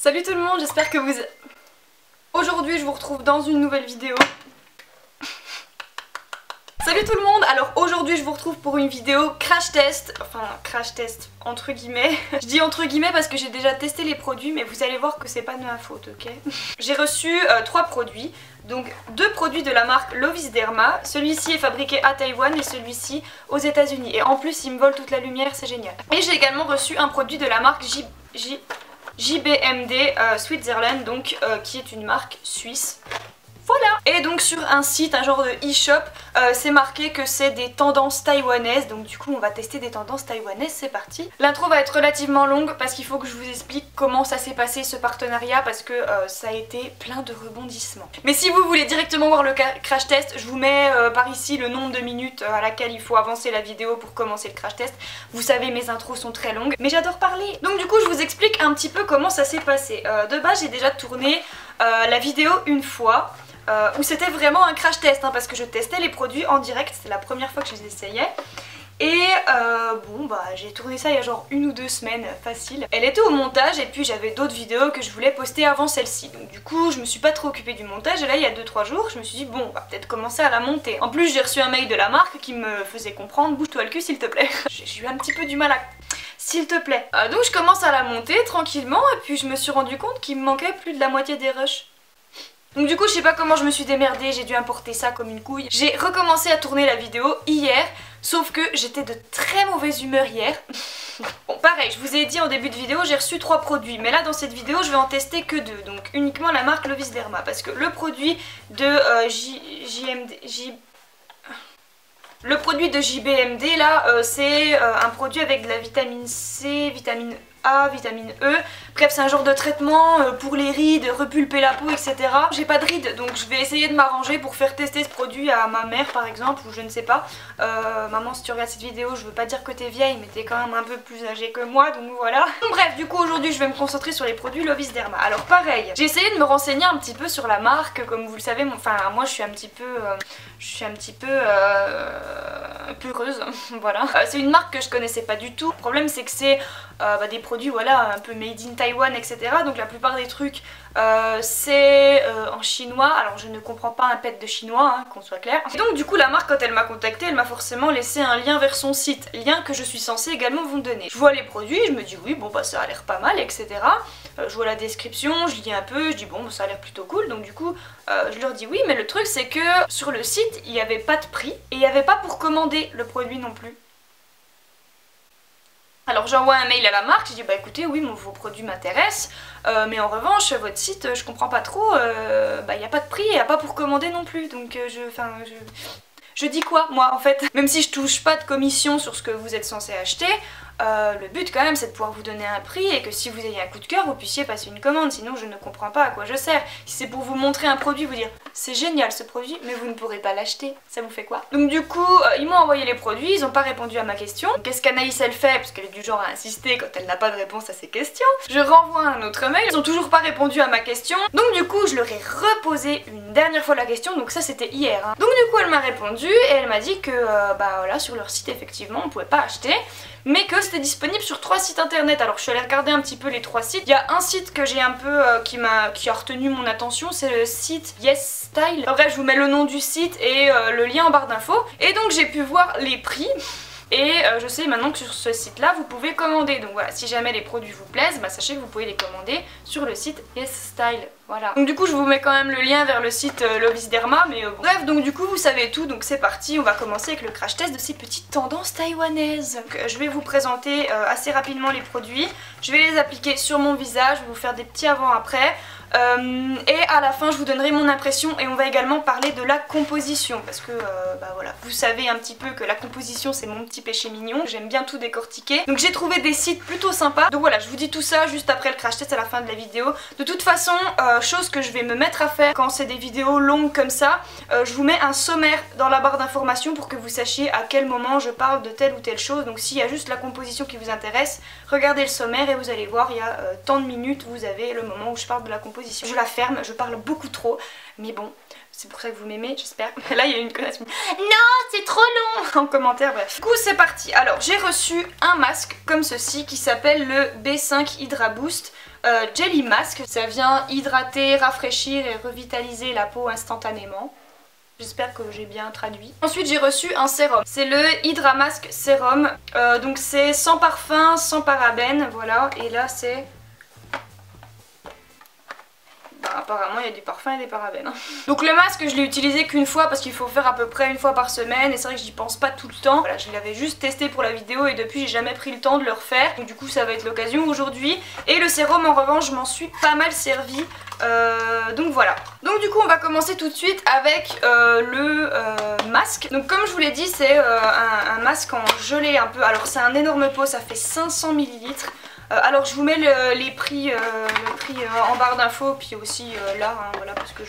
Salut tout le monde, j'espère que vous... Aujourd'hui je vous retrouve dans une nouvelle vidéo. Salut tout le monde, alors aujourd'hui je vous retrouve pour une vidéo crash test, enfin crash test entre guillemets. Je dis entre guillemets parce que j'ai déjà testé les produits mais vous allez voir que c'est pas de ma faute, ok. J'ai reçu 3 produits, donc 2 produits de la marque Lovis Derma. Celui-ci est fabriqué à Taïwan et celui-ci aux États-Unis. Et en plus il me vole toute la lumière, c'est génial. Et j'ai également reçu un produit de la marque JBMD Switzerland, donc qui est une marque suisse. Voilà. Et donc sur un site, un genre de e-shop, c'est marqué que c'est des tendances taïwanaises. Donc du coup on va tester des tendances taïwanaises, c'est parti. L'intro va être relativement longue parce qu'il faut que je vous explique comment ça s'est passé ce partenariat, parce que ça a été plein de rebondissements. Mais si vous voulez directement voir le crash test, je vous mets par ici le nombre de minutes à laquelle il faut avancer la vidéo pour commencer le crash test. Vous savez, mes intros sont très longues, mais j'adore parler. Donc du coup je vous explique un petit peu comment ça s'est passé. De base j'ai déjà tourné la vidéo une fois. Où c'était vraiment un crash test, hein, parce que je testais les produits en direct, c'était la première fois que je les essayais. Et bon bah j'ai tourné ça il y a genre 1 ou 2 semaines, facile. Elle était au montage et puis j'avais d'autres vidéos que je voulais poster avant celle-ci. Donc du coup je me suis pas trop occupée du montage et là il y a 2-3 jours je me suis dit bon on va peut-être commencer à la monter. En plus j'ai reçu un mail de la marque qui me faisait comprendre bouge-toi le cul s'il te plaît. J'ai eu un petit peu du mal à... S'il te plaît. Donc je commence à la monter tranquillement et puis je me suis rendu compte qu'il me manquait plus de la moitié des rushs. Donc du coup je sais pas comment je me suis démerdée, j'ai dû importer ça comme une couille. J'ai recommencé à tourner la vidéo hier, sauf que j'étais de très mauvaise humeur hier. Bon pareil, je vous ai dit en début de vidéo j'ai reçu 3 produits, mais là dans cette vidéo je vais en tester que 2, donc uniquement la marque Lovis Derma, parce que le produit de le produit de JBMD là, c'est un produit avec de la vitamine C, vitamine A, vitamine E, bref c'est un genre de traitement pour les rides, repulper la peau, etc. J'ai pas de rides donc je vais essayer de m'arranger pour faire tester ce produit à ma mère par exemple, ou je ne sais pas. Maman si tu regardes cette vidéo je veux pas dire que t'es vieille mais t'es quand même un peu plus âgée que moi donc voilà. Bref du coup aujourd'hui je vais me concentrer sur les produits Lovis Derma. Alors pareil, j'ai essayé de me renseigner un petit peu sur la marque, comme vous le savez, enfin moi je suis un petit peu peureuse, voilà. C'est une marque que je connaissais pas du tout. Le problème c'est que c'est des produits voilà un peu made in Taiwan, etc. Donc la plupart des trucs c'est en chinois. Alors je ne comprends pas un pet de chinois, hein, qu'on soit clair. Et donc du coup la marque quand elle m'a contactée, elle m'a forcément laissé un lien vers son site, lien que je suis censée également vous donner. Je vois les produits, je me dis oui bon bah ça a l'air pas mal, etc. Je vois la description, je lis un peu, je dis bon bah, ça a l'air plutôt cool. Donc du coup je leur dis oui, mais le truc c'est que sur le site il n'y avait pas de prix et il n'y avait pas pour commander le produit non plus. Alors j'envoie un mail à la marque, je dis bah écoutez oui vos produits m'intéressent, mais en revanche votre site je comprends pas trop, bah il n'y a pas de prix et il n'y a pas pour commander non plus, donc je dis quoi moi en fait? Même si je touche pas de commission sur ce que vous êtes censé acheter, le but quand même c'est de pouvoir vous donner un prix et que si vous avez un coup de cœur vous puissiez passer une commande, sinon je ne comprends pas à quoi je sers. Si c'est pour vous montrer un produit, vous dire c'est génial ce produit mais vous ne pourrez pas l'acheter, ça vous fait quoi? Donc du coup ils m'ont envoyé les produits, ils n'ont pas répondu à ma question. Qu'est-ce qu'Anaïs elle fait? Parce qu'elle est du genre à insister quand elle n'a pas de réponse à ses questions. Je renvoie un autre mail, ils n'ont toujours pas répondu à ma question. Donc du coup je leur ai reposé une dernière fois la question, donc ça c'était hier, hein. Donc du coup elle m'a répondu et elle m'a dit que bah voilà sur leur site effectivement on pouvait pas acheter, mais que c'était disponible sur 3 sites internet. Alors je suis allée regarder un petit peu les 3 sites. Il y a un site que j'ai un peu qui a retenu mon attention, c'est le site Yes Style. Bref je vous mets le nom du site et le lien en barre d'infos. Et donc j'ai pu voir les prix. Et je sais maintenant que sur ce site là vous pouvez commander, donc voilà, si jamais les produits vous plaisent, bah sachez que vous pouvez les commander sur le site Yes Style, voilà. Donc du coup je vous mets quand même le lien vers le site Lovis Derma, mais bon. Bref, donc du coup vous savez tout, donc c'est parti, on va commencer avec le crash test de ces petites tendances taïwanaises. Donc, je vais vous présenter assez rapidement les produits, je vais les appliquer sur mon visage, je vais vous faire des petits avant-après. Et à la fin je vous donnerai mon impression et on va également parler de la composition parce que bah voilà, vous savez un petit peu que la composition c'est mon petit péché mignon, j'aime bien tout décortiquer. Donc j'ai trouvé des sites plutôt sympas, donc voilà je vous dis tout ça juste après le crash test à la fin de la vidéo. De toute façon, chose que je vais me mettre à faire quand c'est des vidéos longues comme ça, je vous mets un sommaire dans la barre d'informations pour que vous sachiez à quel moment je parle de telle ou telle chose. Donc s'il y a juste la composition qui vous intéresse, regardez le sommaire et vous allez voir il y a tant de minutes, vous avez le moment où je parle de la composition. Je la ferme, je parle beaucoup trop, mais bon, c'est pour ça que vous m'aimez, j'espère. Là, il y a une connasse. Non, c'est trop long en commentaire, bref. Du coup, c'est parti. Alors, j'ai reçu un masque comme ceci qui s'appelle le B5 Hydra Boost. Jelly Mask. Ça vient hydrater, rafraîchir et revitaliser la peau instantanément. J'espère que j'ai bien traduit. Ensuite j'ai reçu un sérum. C'est le Hydra Mask Sérum. Donc c'est sans parfum, sans parabènes, voilà. Et là c'est... apparemment il y a du parfum et des parabènes. Donc le masque je l'ai utilisé qu'une fois parce qu'il faut faire à peu près une fois par semaine et c'est vrai que j'y pense pas tout le temps. Voilà, je l'avais juste testé pour la vidéo et depuis j'ai jamais pris le temps de le refaire. Donc du coup ça va être l'occasion aujourd'hui. Et le sérum en revanche je m'en suis pas mal servi. Donc voilà. Donc du coup on va commencer tout de suite avec le masque. Donc comme je vous l'ai dit c'est un masque en gelée un peu. Alors c'est un énorme pot, ça fait 500 ml. Alors je vous mets les prix, en barre d'infos puis aussi là, hein, voilà, parce que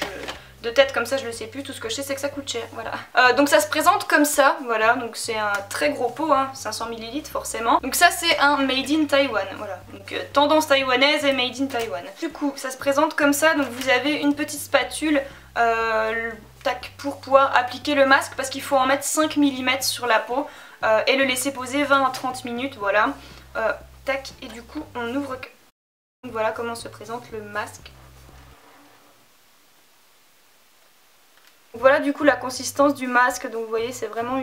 de tête comme ça je le sais plus, tout ce que je sais c'est que ça coûte cher, voilà. Donc ça se présente comme ça, voilà, donc c'est un très gros pot, hein, 500 ml forcément. Donc ça c'est un Made in Taiwan, voilà, donc tendance taïwanaise et Made in Taiwan. Du coup ça se présente comme ça, donc vous avez une petite spatule tac, pour pouvoir appliquer le masque parce qu'il faut en mettre 5 mm sur la peau et le laisser poser 20 à 30 minutes, voilà. Tac, et du coup on ouvre. Donc voilà comment se présente le masque. Donc voilà du coup la consistance du masque, donc vous voyez c'est vraiment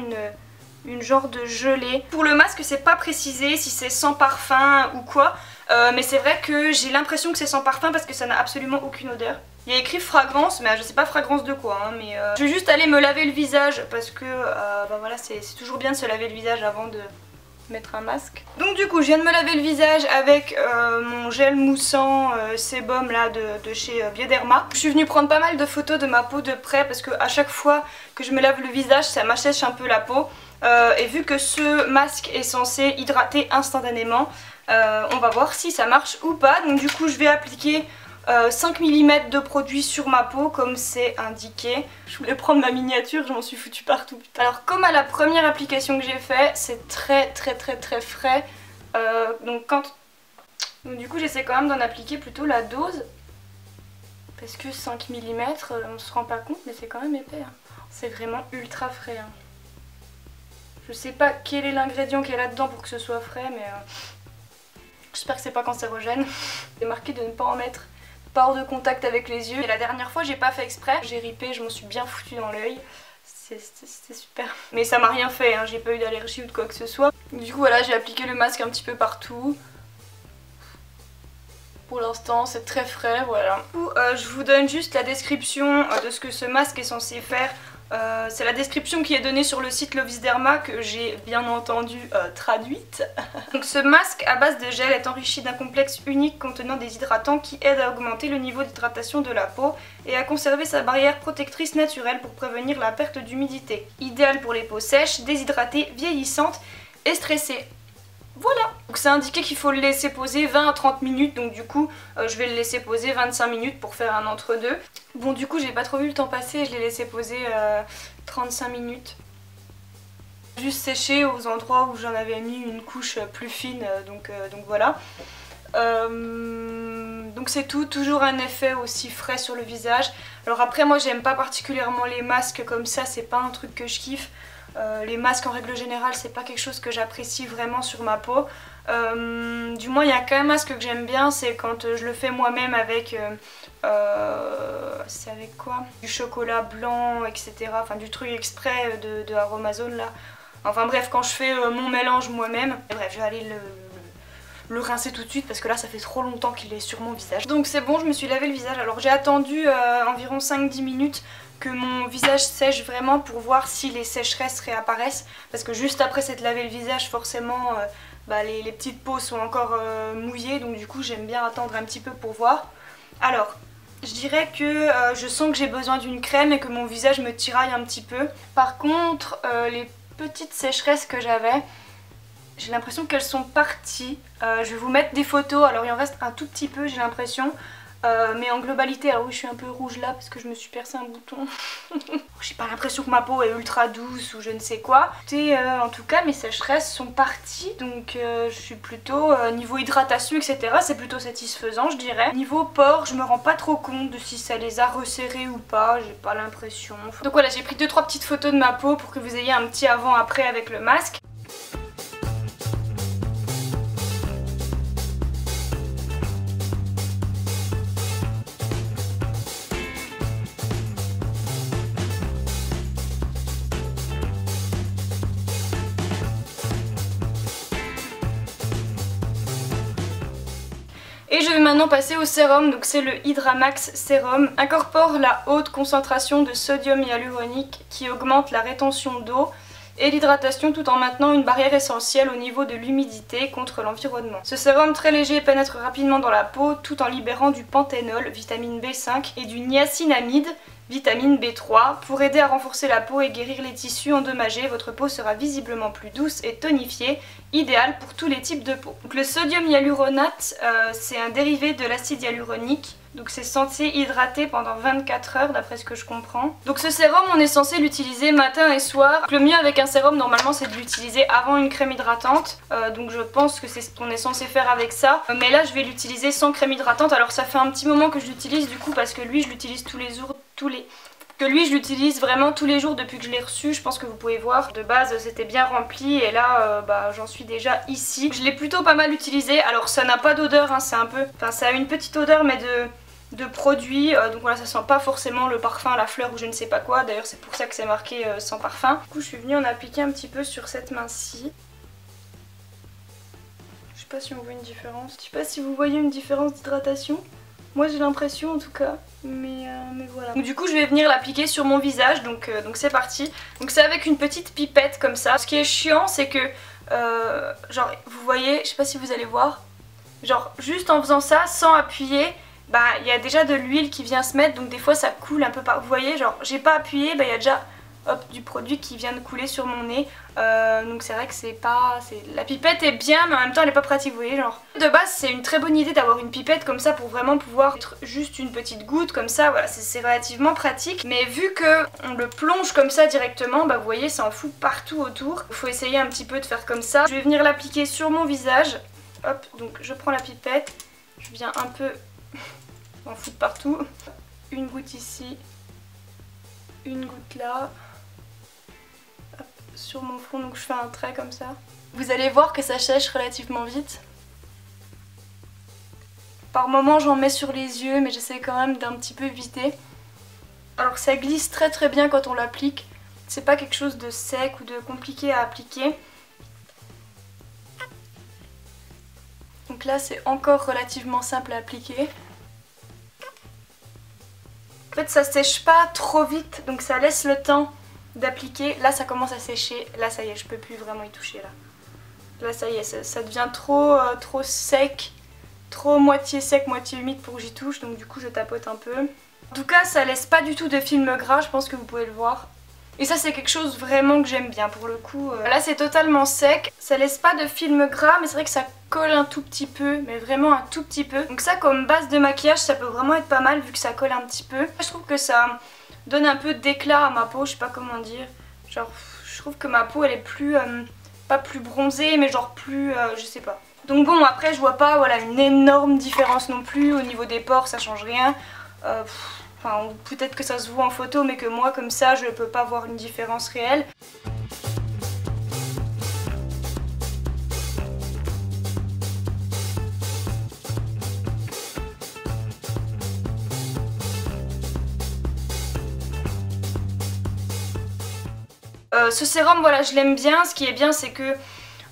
une genre de gelée. Pour le masque c'est pas précisé si c'est sans parfum ou quoi, mais c'est vrai que j'ai l'impression que c'est sans parfum parce que ça n'a absolument aucune odeur. Il y a écrit fragrance, mais je sais pas fragrance de quoi, hein, mais je vais juste aller me laver le visage parce que bah voilà, c'est toujours bien de se laver le visage avant de mettre un masque. Donc du coup je viens de me laver le visage avec mon gel moussant sébum là de chez Bioderma. Je suis venue prendre pas mal de photos de ma peau de près parce que à chaque fois que je me lave le visage ça m'assèche un peu la peau et vu que ce masque est censé hydrater instantanément, on va voir si ça marche ou pas. Donc du coup je vais appliquer 5 mm de produit sur ma peau comme c'est indiqué. Je voulais prendre ma miniature, je m'en suis foutue partout. Alors comme à la première application que j'ai fait, c'est très frais. Donc du coup j'essaie quand même d'en appliquer plutôt la dose. Parce que 5 mm, on se rend pas compte mais c'est quand même épais. Hein. C'est vraiment ultra frais. Hein. Je sais pas quel est l'ingrédient qui est là-dedans pour que ce soit frais mais... j'espère que c'est pas cancérogène. C'est marqué de ne pas en mettre. Pas hors de contact avec les yeux. Et la dernière fois j'ai pas fait exprès, j'ai ripé, je m'en suis bien foutu dans l'œil. C'était super. Mais ça m'a rien fait, hein. J'ai pas eu d'allergie ou de quoi que ce soit. Du coup voilà, j'ai appliqué le masque un petit peu partout. Pour l'instant c'est très frais, voilà. Du coup, je vous donne juste la description de ce que ce masque est censé faire. C'est la description qui est donnée sur le site Lovis Derma que j'ai bien entendu traduite. Donc ce masque à base de gel est enrichi d'un complexe unique contenant des hydratants qui aident à augmenter le niveau d'hydratation de la peau et à conserver sa barrière protectrice naturelle pour prévenir la perte d'humidité. Idéal pour les peaux sèches, déshydratées, vieillissantes et stressées. Voilà. Donc c'est indiqué qu'il faut le laisser poser 20 à 30 minutes, donc du coup je vais le laisser poser 25 minutes pour faire un entre-deux. Bon du coup j'ai pas trop vu le temps passer, je l'ai laissé poser 35 minutes. Juste séché aux endroits où j'en avais mis une couche plus fine, donc voilà. Donc c'est tout, toujours un effet aussi frais sur le visage. Alors après moi j'aime pas particulièrement les masques comme ça, c'est pas un truc que je kiffe. Les masques en règle générale c'est pas quelque chose que j'apprécie vraiment sur ma peau. Du moins il y a qu'un masque que j'aime bien, c'est quand je le fais moi-même avec c'est avec quoi? Du chocolat blanc, etc. Enfin du truc exprès de Aromazone là. Enfin bref, quand je fais mon mélange moi-même. Bref, je vais aller le rincer tout de suite parce que là ça fait trop longtemps qu'il est sur mon visage. Donc c'est bon, je me suis lavé le visage. Alors j'ai attendu environ 5-10 minutes que mon visage sèche vraiment pour voir si les sécheresses réapparaissent. Parce que juste après s'être lavé le visage, forcément les petites peaux sont encore mouillées. Donc du coup j'aime bien attendre un petit peu pour voir. Alors je dirais que je sens que j'ai besoin d'une crème et que mon visage me tiraille un petit peu. Par contre les petites sécheresses que j'avais, j'ai l'impression qu'elles sont parties. Je vais vous mettre des photos, alors il en reste un tout petit peu j'ai l'impression. Mais en globalité, alors oui je suis un peu rouge là parce que je me suis percé un bouton. J'ai pas l'impression que ma peau est ultra douce ou je ne sais quoi. Et en tout cas mes sécheresses sont parties, donc je suis plutôt niveau hydratation etc. c'est plutôt satisfaisant je dirais. Niveau pores je me rends pas trop compte de si ça les a resserrés ou pas, j'ai pas l'impression. Donc voilà, j'ai pris 2-3 petites photos de ma peau pour que vous ayez un petit avant après avec le masque. Et je vais maintenant passer au sérum, donc c'est le Hydra-Max Sérum. Incorpore la haute concentration de sodium hyaluronique qui augmente la rétention d'eau et l'hydratation tout en maintenant une barrière essentielle au niveau de l'humidité contre l'environnement. Ce sérum très léger pénètre rapidement dans la peau tout en libérant du panthénol, vitamine B5 et du niacinamide, vitamine B3. Pour aider à renforcer la peau et guérir les tissus endommagés, votre peau sera visiblement plus douce et tonifiée, idéal pour tous les types de peau. Donc le sodium hyaluronate, c'est un dérivé de l'acide hyaluronique. Donc c'est censé hydrater pendant 24 heures d'après ce que je comprends. Donc ce sérum on est censé l'utiliser matin et soir. Donc, le mieux avec un sérum normalement c'est de l'utiliser avant une crème hydratante. Donc je pense que c'est ce qu'on est censé faire avec ça. Mais là je vais l'utiliser sans crème hydratante. Alors ça fait un petit moment que je l'utilise du coup parce que lui je l'utilise tous les jours, je l'utilise vraiment tous les jours depuis que je l'ai reçu. Je pense que vous pouvez voir, de base c'était bien rempli et là j'en suis déjà ici. Je l'ai plutôt pas mal utilisé. Alors ça n'a pas d'odeur, hein, c'est un peu, enfin ça a une petite odeur mais de produit, donc voilà, ça sent pas forcément le parfum, la fleur ou je ne sais pas quoi. D'ailleurs c'est pour ça que c'est marqué sans parfum. Du coup je suis venue en appliquer un petit peu sur cette main-ci. Je sais pas si on voit une différence. Je sais pas si vous voyez une différence d'hydratation. Moi j'ai l'impression en tout cas, mais voilà. Donc du coup je vais venir l'appliquer sur mon visage, donc c'est parti. Donc c'est avec une petite pipette comme ça. Ce qui est chiant c'est que, genre vous voyez, je sais pas si vous allez voir, genre juste en faisant ça sans appuyer, bah il y a déjà de l'huile qui vient se mettre, donc des fois ça coule un peu par... Vous voyez, genre j'ai pas appuyé, bah il y a déjà... Hop, du produit qui vient de couler sur mon nez. Donc c'est vrai que c'est pas... La pipette est bien mais en même temps elle est pas pratique, vous voyez, genre. De base c'est une très bonne idée d'avoir une pipette comme ça pour vraiment pouvoir être juste une petite goutte comme ça, voilà, c'est relativement pratique. Mais vu que on le plonge comme ça directement, bah vous voyez ça en fout partout autour. Il faut essayer un petit peu de faire comme ça. Je vais venir l'appliquer sur mon visage. Hop, donc je prends la pipette, je viens un peu en foutre partout. Une goutte ici, une goutte là. Sur mon front, donc je fais un trait comme ça. Vous allez voir que ça sèche relativement vite. Par moments j'en mets sur les yeux mais j'essaie quand même d'un petit peu éviter. Alors ça glisse très très bien quand on l'applique. C'est pas quelque chose de sec ou de compliqué à appliquer. Donc là c'est encore relativement simple à appliquer. En fait ça sèche pas trop vite donc ça laisse le temps d'appliquer. Là ça commence à sécher, là ça y est je peux plus vraiment y toucher là. Là ça y est, ça devient trop sec, trop moitié sec, moitié humide pour que j'y touche, donc du coup je tapote un peu. En tout cas ça laisse pas du tout de film gras, je pense que vous pouvez le voir. Et ça c'est quelque chose vraiment que j'aime bien pour le coup. Là c'est totalement sec, ça laisse pas de film gras mais c'est vrai que ça colle un tout petit peu, mais vraiment un tout petit peu. Donc ça comme base de maquillage ça peut vraiment être pas mal vu que ça colle un petit peu. Je trouve que ça donne un peu d'éclat à ma peau, je sais pas comment dire. Genre je trouve que ma peau elle est plus, pas plus bronzée mais genre plus, je sais pas. Donc bon après je vois pas voilà, une énorme différence non plus, au niveau des pores ça change rien. Enfin peut-être que ça se voit en photo mais que moi comme ça je peux pas voir une différence réelle. Ce sérum voilà je l'aime bien, ce qui est bien c'est que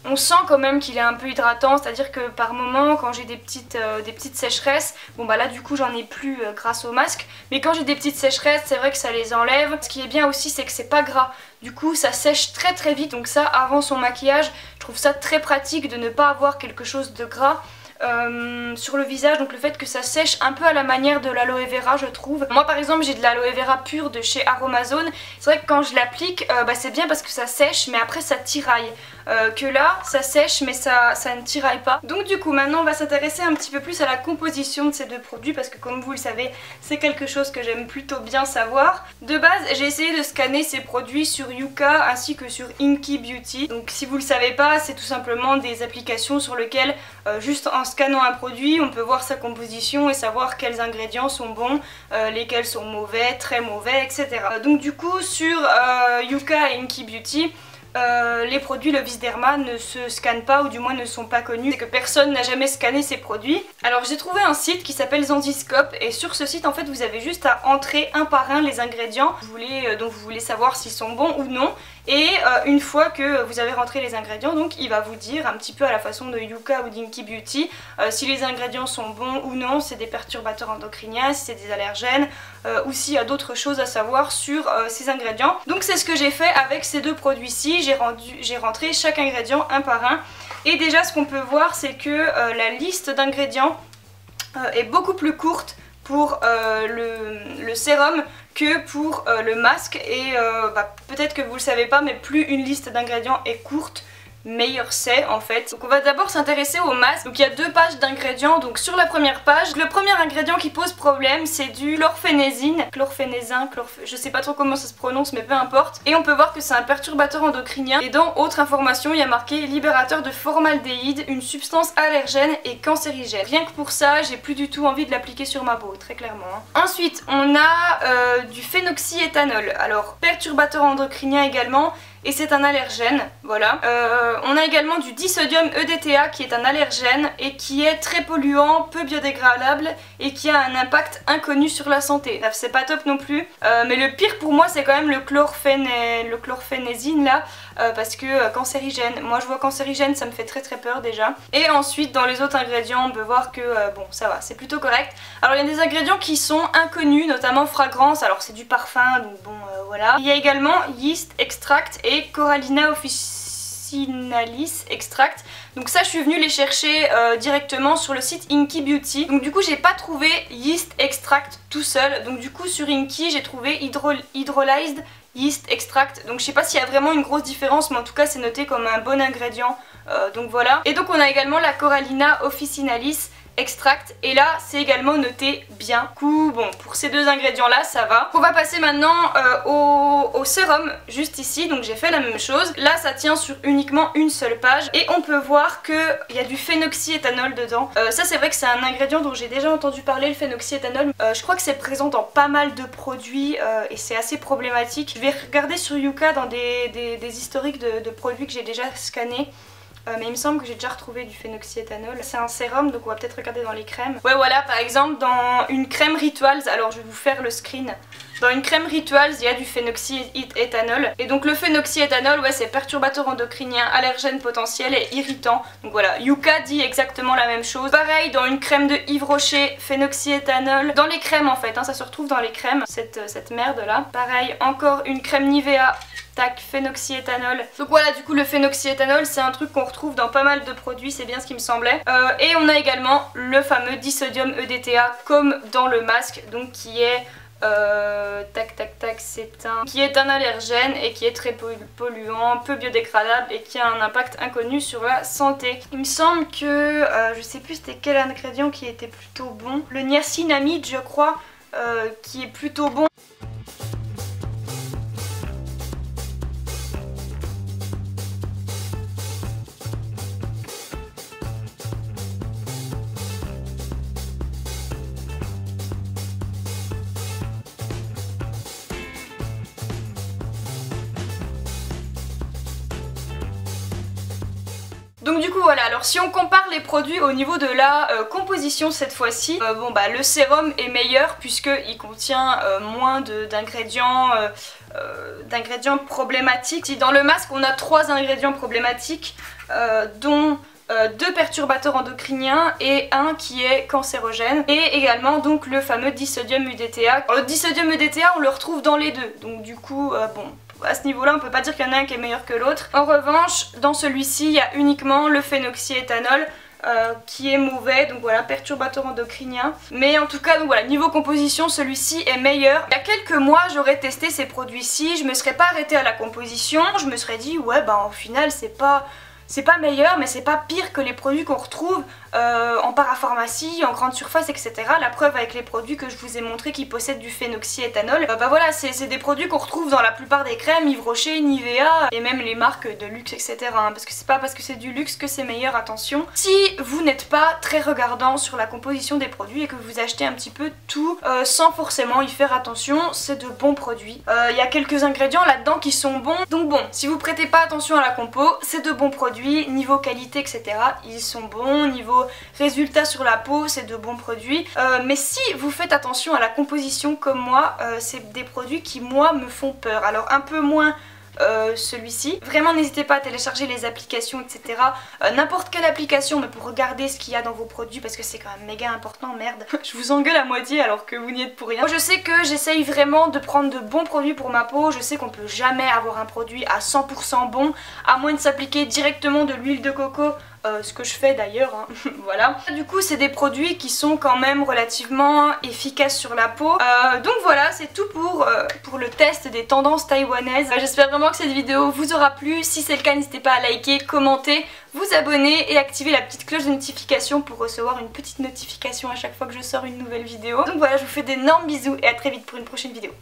on sent quand même qu'il est un peu hydratant, c'est à dire que par moment quand j'ai des petites sécheresses, bon bah là du coup j'en ai plus grâce au masque, mais quand j'ai des petites sécheresses c'est vrai que ça les enlève. Ce qui est bien aussi c'est que c'est pas gras, du coup ça sèche très très vite, donc ça avant son maquillage je trouve ça très pratique de ne pas avoir quelque chose de gras. Sur le visage, donc le fait que ça sèche un peu à la manière de l'aloe vera je trouve. Moi par exemple j'ai de l'aloe vera pure de chez Aromazone, c'est vrai que quand je l'applique c'est bien parce que ça sèche mais après ça tiraille. Que là ça sèche mais ça ne tiraille pas. Donc du coup maintenant on va s'intéresser un petit peu plus à la composition de ces deux produits parce que comme vous le savez c'est quelque chose que j'aime plutôt bien savoir. De base j'ai essayé de scanner ces produits sur Yuka ainsi que sur Inky Beauty. Donc si vous le savez pas c'est tout simplement des applications sur lesquelles juste en scannant un produit on peut voir sa composition et savoir quels ingrédients sont bons, lesquels sont mauvais, très mauvais, etc. Donc du coup sur Yuka et Inky Beauty les produits Lovis Derma ne se scannent pas ou du moins ne sont pas connus, c'est que personne n'a jamais scanné ces produits. Alors j'ai trouvé un site qui s'appelle Zandiscope et sur ce site en fait vous avez juste à entrer un par un les ingrédients dont vous voulez savoir s'ils sont bons ou non Et une fois que vous avez rentré les ingrédients, donc il va vous dire un petit peu à la façon de Yuka ou d'Inky Beauty si les ingrédients sont bons ou non, c'est des perturbateurs endocriniens, si c'est des allergènes ou s'il y a d'autres choses à savoir sur ces ingrédients. Donc c'est ce que j'ai fait avec ces deux produits-ci, j'ai rentré chaque ingrédient un par un. Et déjà ce qu'on peut voir c'est que la liste d'ingrédients est beaucoup plus courte pour le sérum que pour le masque et peut-être que vous le savez pas mais plus une liste d'ingrédients est courte, meilleur c'est en fait. Donc on va d'abord s'intéresser au masque. Donc il y a deux pages d'ingrédients. Donc sur la première page, le premier ingrédient qui pose problème c'est du chlorphénézine, je sais pas trop comment ça se prononce mais peu importe. Et on peut voir que c'est un perturbateur endocrinien. Et dans autre information il y a marqué libérateur de formaldéhyde, une substance allergène et cancérigène. Rien que pour ça j'ai plus du tout envie de l'appliquer sur ma peau, très clairement. Ensuite on a du phénoxyéthanol, alors perturbateur endocrinien également. Et c'est un allergène, voilà. On a également du disodium EDTA qui est un allergène et qui est très polluant, peu biodégradable et qui a un impact inconnu sur la santé. C'est pas top non plus, mais le pire pour moi c'est quand même le chlorphénézine là, parce que cancérigène. Moi je vois cancérigène, ça me fait très peur déjà. Et ensuite dans les autres ingrédients on peut voir que bon ça va, c'est plutôt correct. Alors il y a des ingrédients qui sont inconnus, notamment fragrance, alors c'est du parfum donc bon voilà. Il y a également yeast extract et Corallina officinalis extract. Donc ça je suis venue les chercher directement sur le site Inky Beauty. Donc du coup j'ai pas trouvé yeast extract tout seul. Donc du coup sur Inky j'ai trouvé hydrolyzed yeast extract. Donc je sais pas s'il y a vraiment une grosse différence mais en tout cas c'est noté comme un bon ingrédient. Donc voilà. Et donc on a également la Corallina officinalis extract et là c'est également noté bien. Du coup bon pour ces deux ingrédients là ça va. On va passer maintenant au sérum juste ici, donc j'ai fait la même chose. Là ça tient sur uniquement une seule page et on peut voir qu'il y a du phénoxyéthanol dedans. Ça c'est vrai que c'est un ingrédient dont j'ai déjà entendu parler, le phénoxyéthanol. Je crois que c'est présent dans pas mal de produits et c'est assez problématique. Je vais regarder sur Yuka dans des historiques de produits que j'ai déjà scannés. Mais il me semble que j'ai déjà retrouvé du phénoxyéthanol. C'est un sérum donc on va peut-être regarder dans les crèmes. Ouais voilà, par exemple dans une crème Rituals, alors je vais vous faire le screen. Dans une crème Rituals il y a du phénoxyéthanol. Et donc le phénoxyéthanol ouais c'est perturbateur endocrinien, allergène potentiel et irritant. Donc voilà, Yuka dit exactement la même chose. Pareil dans une crème de Yves Rocher, phénoxyéthanol. Dans les crèmes en fait, hein, ça se retrouve dans les crèmes, cette merde là. Pareil, encore une crème Nivea. Tac, phénoxyéthanol. Donc voilà, du coup le phénoxyéthanol c'est un truc qu'on retrouve dans pas mal de produits, c'est bien ce qui me semblait. Et on a également le fameux disodium EDTA comme dans le masque, donc qui est qui est un allergène et qui est très polluant, peu biodégradable et qui a un impact inconnu sur la santé. Il me semble que je sais plus c'était quel ingrédient qui était plutôt bon. Le niacinamide je crois qui est plutôt bon. Donc du coup voilà, alors si on compare les produits au niveau de la composition cette fois-ci, bon bah le sérum est meilleur puisqu'il contient moins d'ingrédients problématiques. Si dans le masque on a 3 ingrédients problématiques dont 2 perturbateurs endocriniens et un qui est cancérogène, et également donc le fameux disodium EDTA. Alors, le disodium EDTA on le retrouve dans les deux, donc du coup bon, à ce niveau là on peut pas dire qu'il y en a un qui est meilleur que l'autre. En revanche dans celui-ci il y a uniquement le phénoxyéthanol qui est mauvais, donc voilà, perturbateur endocrinien. Mais en tout cas donc voilà, niveau composition celui-ci est meilleur. Il y a quelques mois j'aurais testé ces produits-ci, je me serais pas arrêtée à la composition, je me serais dit ouais bah au final c'est pas meilleur mais c'est pas pire que les produits qu'on retrouve en parapharmacie, en grande surface etc. La preuve avec les produits que je vous ai montré qui possèdent du phénoxyéthanol, bah voilà c'est des produits qu'on retrouve dans la plupart des crèmes, Yves Rocher, Nivea et même les marques de luxe etc. Hein, parce que c'est pas parce que c'est du luxe que c'est meilleur, attention. Si vous n'êtes pas très regardant sur la composition des produits et que vous achetez un petit peu tout sans forcément y faire attention, c'est de bons produits. Il y a quelques ingrédients là-dedans qui sont bons, donc bon, si vous prêtez pas attention à la compo, c'est de bons produits, niveau qualité etc. ils sont bons, niveau résultat sur la peau c'est de bons produits, mais si vous faites attention à la composition comme moi, c'est des produits qui moi me font peur. Alors un peu moins celui-ci. Vraiment n'hésitez pas à télécharger les applications, etc. N'importe quelle application, mais pour regarder ce qu'il y a dans vos produits, parce que c'est quand même méga important, merde. Je vous engueule à moitié alors que vous n'y êtes pour rien. Moi je sais que j'essaye vraiment de prendre de bons produits pour ma peau. Je sais qu'on peut jamais avoir un produit à 100% bon, à moins de s'appliquer directement de l'huile de coco. Ce que je fais d'ailleurs, hein. Voilà. Du coup c'est des produits qui sont quand même relativement efficaces sur la peau. Donc voilà, c'est tout pour le test des tendances taïwanaises. J'espère vraiment que cette vidéo vous aura plu. Si c'est le cas, n'hésitez pas à liker, commenter, vous abonner et activer la petite cloche de notification pour recevoir une petite notification à chaque fois que je sors une nouvelle vidéo. Donc voilà, je vous fais d'énormes bisous et à très vite pour une prochaine vidéo.